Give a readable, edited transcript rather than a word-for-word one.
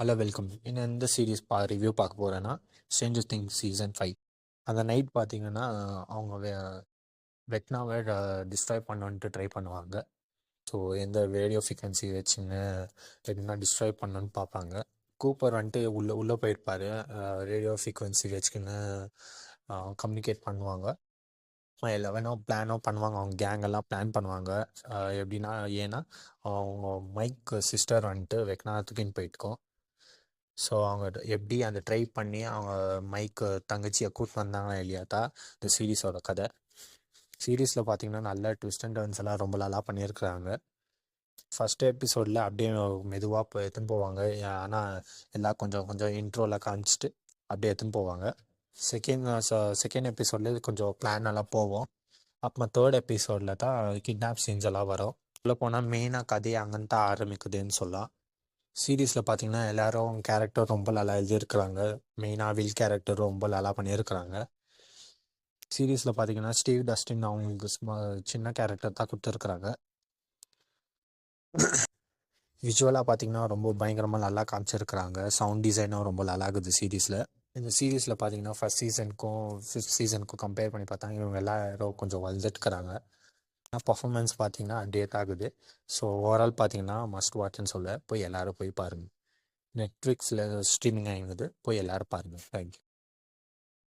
Hello welcome. இன்னும் எந்த series review பார்க்க போகிறேன்னா ஸ்ட்ரேஞ்சர் திங்ஸ் சீசன் 5. அந்த நைட் பார்த்தீங்கன்னா அவங்க வெக்னாவை டிஸ்ட்ராய் பண்ணணுன்ட்டு ட்ரை பண்ணுவாங்க. ஸோ எந்த ரேடியோ ஃப்ரீக்வன்சி வச்சுன்னு வெக்னா டிஸ்ட்ராய் பண்ணணுன்னு பார்ப்பாங்க. கூப்பர் வந்துட்டு உள்ளே போயிருப்பார். ரேடியோ ஃப்ரீக்வன்சி வச்சுக்கின்னு கம்யூனிகேட் பண்ணுவாங்க. லெவனோ பிளானோ பண்ணுவாங்க. அவங்க கேங்கெல்லாம் பிளான் பண்ணுவாங்க. எப்படின்னா ஏன்னா அவங்க மைக் சிஸ்டர் வந்துட்டு வெக்னா தூக்கின்னு போயிட்டுக்கோம். ஸோ அவங்க எப்படி அந்த ட்ரை பண்ணி அவங்க மைக்கு தங்கச்சியை கூட்டு வந்தாங்களா இல்லையாட்டா இந்த சீரீஸோட கதை. சீரீஸில் பார்த்தீங்கன்னா நல்ல ட்விஸ்ட் அண்ட் டர்ன்ஸ் எல்லாம் ரொம்ப நல்லா பண்ணியிருக்கிறாங்க. ஃபஸ்ட் எபிசோடில் அப்படியே மெதுவாக எடுத்துன்னு போவாங்க. ஆனால் எல்லாம் கொஞ்சம் கொஞ்சம் இன்ட்ரோவில் காமிச்சிட்டு அப்படியே எடுத்துன்னு போவாங்க. செகண்ட் எபிசோட்லேயே கொஞ்சம் பிளான் எல்லாம் போவோம். அப்புறமா தேர்ட் எபிசோடில் தான் கிட்னாப் சீன்ஸ் எல்லாம் வரும். உள்ளே போனால் மெயினாக கதையை அங்கேன்னு தான் ஆரம்பிக்குதுன்னு சொல்லலாம். சீரீஸில் பார்த்தீங்கன்னா எல்லாரும் கேரக்டர் ரொம்ப நல்லா எழுதியிருக்கிறாங்க. மெயினாக வில் கேரக்டர் ரொம்ப நல்லா பண்ணியிருக்கிறாங்க. சீரீஸில் பார்த்தீங்கன்னா ஸ்டீவ் டஸ்டின் அவங்களுக்கு சின்ன கேரக்டர் தான் கொடுத்துருக்குறாங்க. விஷுவலாக பார்த்தீங்கன்னா ரொம்ப பயங்கரமாக நல்லா காமிச்சிருக்கிறாங்க. சவுண்ட் டிசைனும் ரொம்ப நல்லா இருக்குது சீரீஸில். இந்த சீரீஸில் பார்த்தீங்கன்னா ஃபஸ்ட் சீசனுக்கும் 5th சீசனுக்கும் கம்பேர் பண்ணி பார்த்தாங்க இவங்க எல்லாரும் கொஞ்சம் வளர்ந்துட்டுக்கிறாங்க. ஆனால் பர்ஃபார்மன்ஸ் பார்த்தீங்கன்னா டேட் ஆகுது. ஸோ ஓவரால் பார்த்தீங்கன்னா மஸ்ட் வாட்ச்னு சொல்ல போய் எல்லோரும் போய் பாருங்கள். நெட்ஃப்ளிக்ஸில் ஸ்ட்ரீமிங் ஆகிடுது. போய் எல்லோரும் பாருங்கள். தேங்க்யூ.